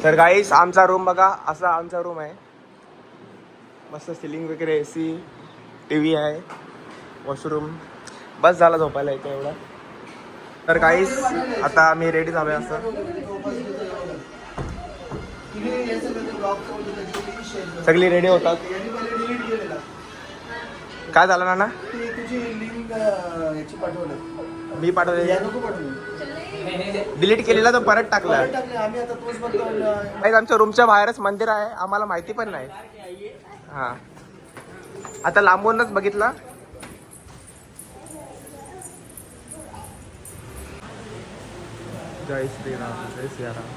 तर गाईस आमचा रूम बघा, असा आमचा रूम आहे. मस्त सिलिंग वगैरे, AC, TV आहे, वॉशरूम. बस झाला झोपायला इथे एवढा. तर गाईस आता आम्ही रेडी झालोय. असं सगळी रेडी होतात. काय झालं नाना? मी पाठवले, डिलीट केलेला तो परत टाकला. आमच्या रूमच्या बाहेरच मंदिर आहे, आम्हाला माहिती पण नाही. हा, आता लांबूनच बघितला. जय श्रीराम, जय श्रीराम.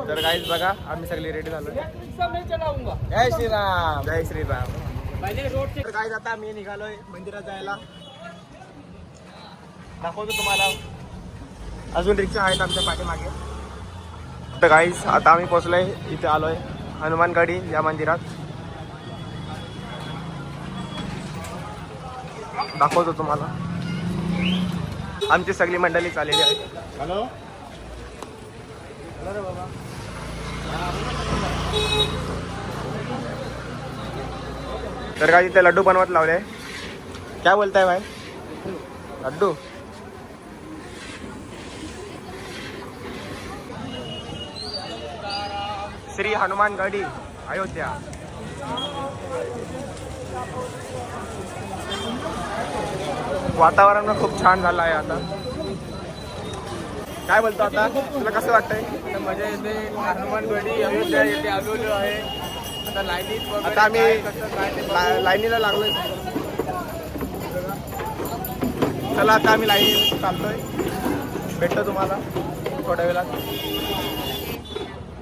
तर गाईस बघा, आम्ही सगळे रेडी झालो. जय श्रीराम, जय श्रीराम. तर गाईस आता आम्ही निघालोय मंदिरात जायला. दाखवतो तुम्हाला, अजून रिक्षा आहेत आमच्या पाठीमागे. तर गाईस आता आम्ही पोहोचलोय, इथे आलोय हनुमानगडी या मंदिरात. दाखवतो तुम्हाला, आमची सगळी मंडळी चाललेली आहे. हॅलो रे बाबा. तर काय इथे लड्डू बनवत लावले. काय बोलताय भाई? लड्डू. श्री हनुमानगडी, अयोध्या. वातावरण खूप छान झालं आहे आता. काय बोलतो आता, तुला कसं वाटतंय? मजा येते. हनुमानगडी अयोध्या येथे आलेलो आहे. आता लाईनीत, आता आम्ही लाईनीला लागलोय. चला आता आम्ही लाईनीत चालतोय. भेटतो तुम्हाला थोड्या वेळात.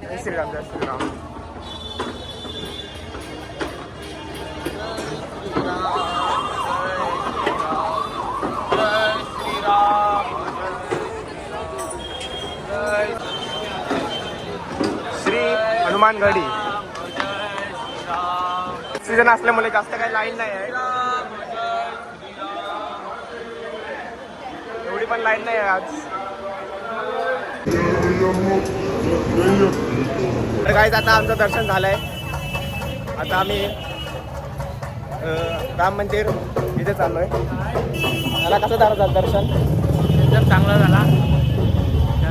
जय श्रीराम, जय श्रीराम. श्री हनुमानगडी. सीजन असल्यामुळे जास्त काही लाईन नाही आहे, एवढी पण लाईन नाही आहे आज. तर गाईस आता आमचं दर्शन झालंय. आता आम्ही राम मंदिर इथे चाललोय. मला कसं झालं दर्शन? एकदम चांगला झाला.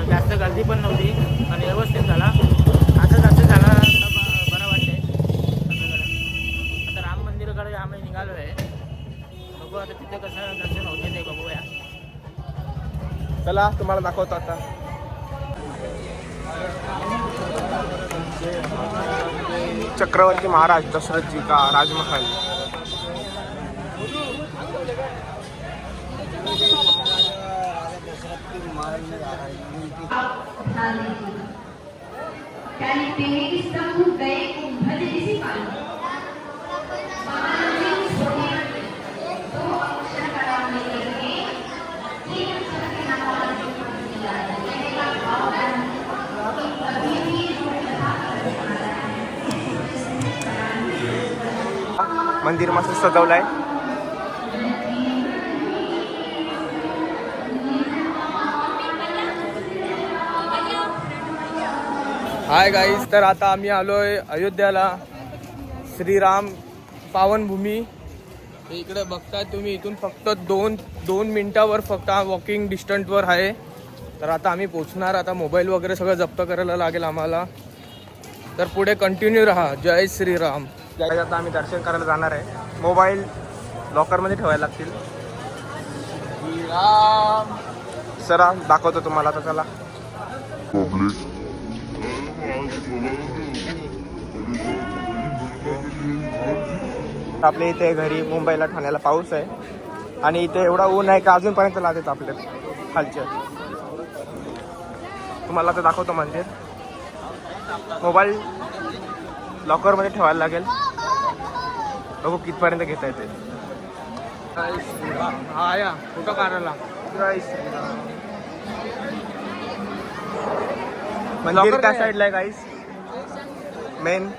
जास्त गर्दी पण नव्हती आणि व्यवस्थित झाला. आता जास्त झाला तर बरं वाटतंय सगळीकडे. आता राम मंदिराकडे आम्ही निघालो आहे. बघू आता तिथे कसं दर्शन होते ते बघूया. चला तुम्हाला दाखवतो आता. चक्रवर्ती महाराज दशरथ जी का राजमहल. मंदिर मस्त सजवलंय. हाय गाईस, तर आता आम्ही आलोय अयोध्याला. श्रीराम पावनभूमी. इकडे बघताय तुम्ही, इथून फक्त दोन मिनिटावर फक्त वॉकिंग डिस्टन्सवर आहे. तर आता आम्ही पोचणार. आता मोबाईल वगैरे सगळं जप्त करायला लागेल आम्हाला. तर पुढे कंटिन्यू राहा. जय श्रीराम. आता आम्ही दर्शन करायला जाणार आहे. मोबाईल लॉकरमध्ये ठेवायला लागतील. श्रीराम. सरा दाखवतो तुम्हाला आता. चला. आपल्या इथे घरी मुंबईला ठाण्याला पाऊस आहे आणि इथे एवढा ऊन आहे का अजूनपर्यंत लागेल आपल्या खालच्या. तुम्हाला आता दाखवतो मंदिर. मोबाईल लॉकरमध्ये ठेवायला लागेल. बघू कितपर्यंत घेता येते. हा या फोटो काढायला. मंदिर त्या साईडला आहे गाईस, मेन.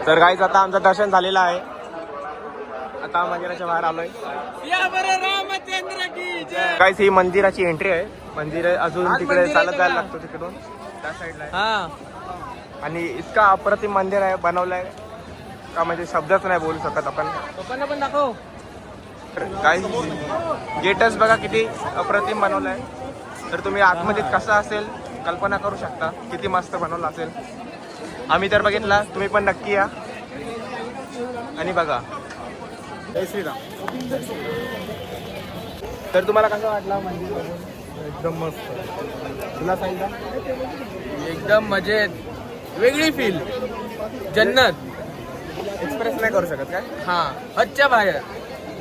तर गाईस आता आमचं दर्शन झालेलं आहे. आता मंदिराच्या बाहेर आलोय. या बरं राम काय ही मंदिराची एंट्री आहे. मंदिर अजून आज तिकडे मंदिर आहे चालत का? जायला लागतो तिकडून त्या साईडला आहे. हा आणि इतका अप्रतिम मंदिर आहे बनवलंय का म्हणजे शब्दच नाही बोलू शकत आपण. पप्पांना पण दाखव. काय गेटच बघा किती अप्रतिम बनवलंय. तर तुम्ही आतमध्ये कसं असेल कल्पना करू शकता किती मस्त बनवलं असेल. आम्ही तर बघितला, तुम्ही पण नक्की या आणि बघा. जय श्रीराम. तर तुम्हाला कसं वाटलं मंदिर? एकदम मस्त, तुला सांगितलं एकदम मजेत, वेगळी फील, जन्नत. एक्सप्रेस नाही करू शकत काय. हा हदच्या बाहेर.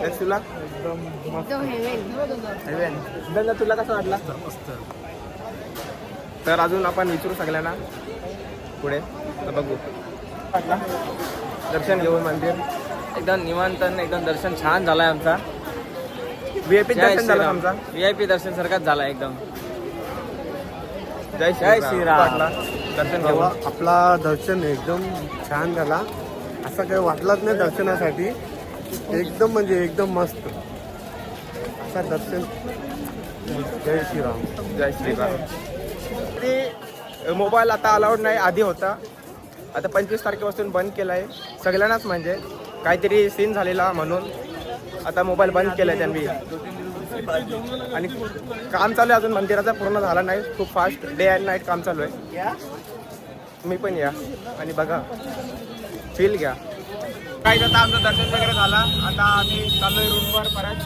तर तुला हेवन. तुला कसं वाटलं? मस्त. तर अजून आपण विचारू सगळ्यांना पुढे. तर बघू वाटला दर्शन घेऊन मंदिर. एकदम निवांत, एकदम दर्शन छान झालाय आमचा. VIP दर्शन झालं आमचा. VIP दर्शन सारखाच झाला एकदम. जय श्रीराम. वाटला दर्शन घेऊन. आपला दर्शन एकदम छान झाला. असं काही वाटलंच नाही दर्शनासाठी. एकदम म्हणजे एकदम मस्त असा दर्शन. जय श्रीराम. जय श्रीराम. ते मोबाईल आता अलाउड नाही, आधी होता. आता 25 तारखेपासून बंद केला आहे सगळ्यांनाच. म्हणजे काहीतरी सीन झालेला म्हणून आता मोबाईल बंद केला आहे त्यांनी. आणि काम चालू आहे अजून मंदिराचा, पूर्ण झाला नाही. खूप फास्ट डे अँड नाईट काम चालू आहे. तुम्ही पण या आणि बघा, फील घ्या. काही आता आमचं दर्शन वगैरे झाला. आता आम्ही चाललोय रूमवर परत.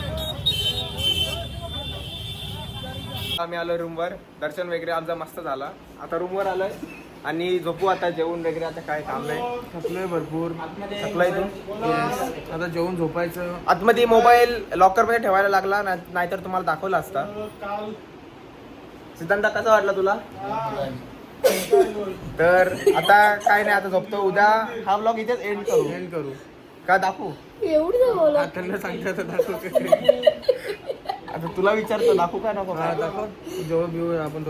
आम्ही आलो रूमवर. दर्शन वगैरे आमचा मस्त झाला. आता रूमवर आलोय आणि झोपू आता. जेवण वगैरे आता काय काम नाही. थकलोय भरपूर. थकलाय तू? आता जेवून झोपायचं. आतमध्ये मोबाईल लॉकर मध्ये ठेवायला लागला, नाहीतर तुम्हाला दाखवला असता. सिद्धांत कसा वाटला तुला? तर आता काय नाही, आता झोपतो. उद्या हा ब्लॉग इथेच एंड करू. का दाखवू? त्यांना सांगता दाखव. आता तुला विचारतो दाखवू का नको? दाखव. जेवण बिवू आपण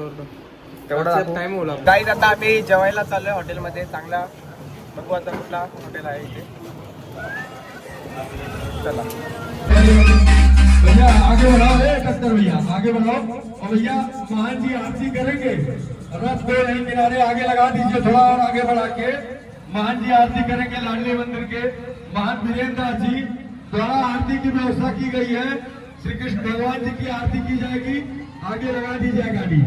तेवढा टाइम होला. गाईज आता आम्ही जेवायला चाललोय हॉटेलमध्ये. चांगला बघू आता कुठला हॉटेल आहे इथे. चला. भैया आगे बढ़ाओ, कस्तर भैया आगे बढ़ाओ. और भैया महान जी आरती करेंगे. रथ को नहीं किनारे आगे लगा दीजिए, थोड़ा और आगे बढ़ा के. महान जी आरती करेंगे लाडली मंदिर के महान वीरेंद्र जी द्वारा आरती की व्यवस्था की गई है. श्री कृष्ण भगवान जी की आरती की जाएगी. आगे लगा दीजिए गाड़ी.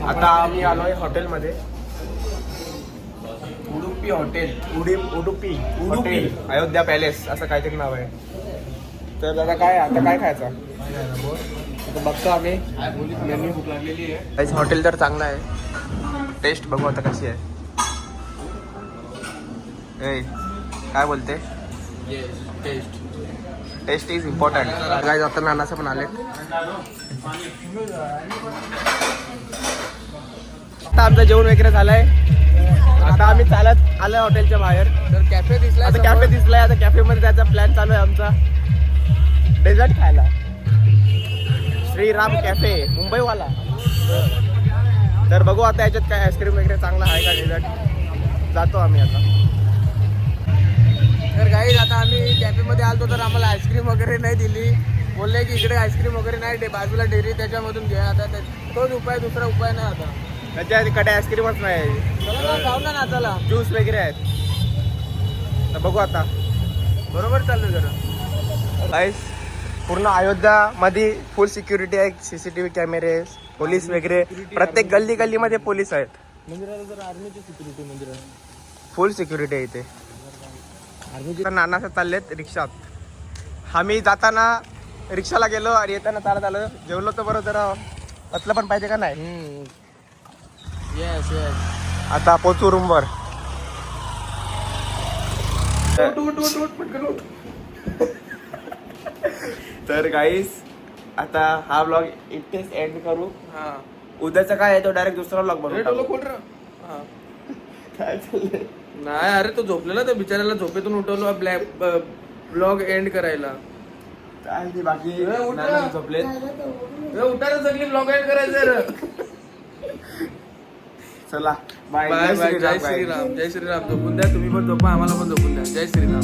आता आम्ही आलोय हॉटेलमध्ये. Udupi hotel. Udupi hotel, Ayodhya palace असं काहीतरी नाव आहे. तर आता काय खायचं? आता बघतो आम्ही. मेन्यू भूक लागलेली आहे. काहीच हॉटेल तर चांगलं आहे. टेस्ट बघू आता कशी आहे. ए काय बोलते? Test is important. काय जातं नानाचं पण आले. आता आमचं जेवण वगैरे झालंय. आता आम्ही चालत आलोय हॉटेलच्या बाहेर. तर कॅफे दिसला. आता कॅफे दिसलाय. आता कॅफे मध्ये जायचा प्लॅन चालू आहे आमचा. डेझर्ट खायला. श्रीराम कॅफे मुंबईवाला. तर बघू आता याच्यात काय आईस्क्रीम वगैरे चांगला आहे का डेझर्ट. जातो आम्ही आता. तर गाईज आता आम्ही कॅफेमध्ये आलतो तर आम्हाला आईस्क्रीम वगैरे नाही दिली. बोलले की इकडे आईस्क्रीम वगैरे नाही, बाजूला डेअरी त्याच्यामधून घ्या. आता तोच उपाय, दुसरा उपाय नाही आता. त्याच्याकडे आईस्क्रीमच नाही. चला ना, जाऊ ना नाचाला. ज्यूस वगैरे आहेत. तर बघू आता. बरोबर चाललं जरा. गाईस पूर्ण अयोध्यामध्ये फुल सिक्युरिटी आहे. CCTV कॅमेरे, पोलीस वगैरे. प्रत्येक गल्ली गल्लीमध्ये पोलीस आहेत. मंदिराला जरा आर्मीची सिक्युरिटी मंदिरात. फुल सिक्युरिटी आहे इथे. नानाचं चाललेत रिक्षात. आम्ही जाताना रिक्षाला गेलो आणि येताना चालत आलो. जेवलो तर बरं, जरा असलं पण पाहिजे का नाही. Yes yes. आता पोचू रूमवर. तर गाईस आता हा ब्लॉग इथेच एंड करू. हा. उद्याचा काय आहे तो डायरेक्ट दुसरा ब्लॉग बनवू. काय चाललंय? नाही अरे, तो झोपलेला. तर बिचाराला झोपेतून उठवलो ब्लॉग एंड करायला. काय नाही बाकी. उठ ना. नाना झोपलेत. उठायला सगळी ब्लॉग एंड करायचं. चला बाय. Bye bye. जय श्रीराम. जय श्रीराम. झोपून द्या तुम्ही पण, झोपा आम्हाला पण झोपून द्या. जय श्रीराम.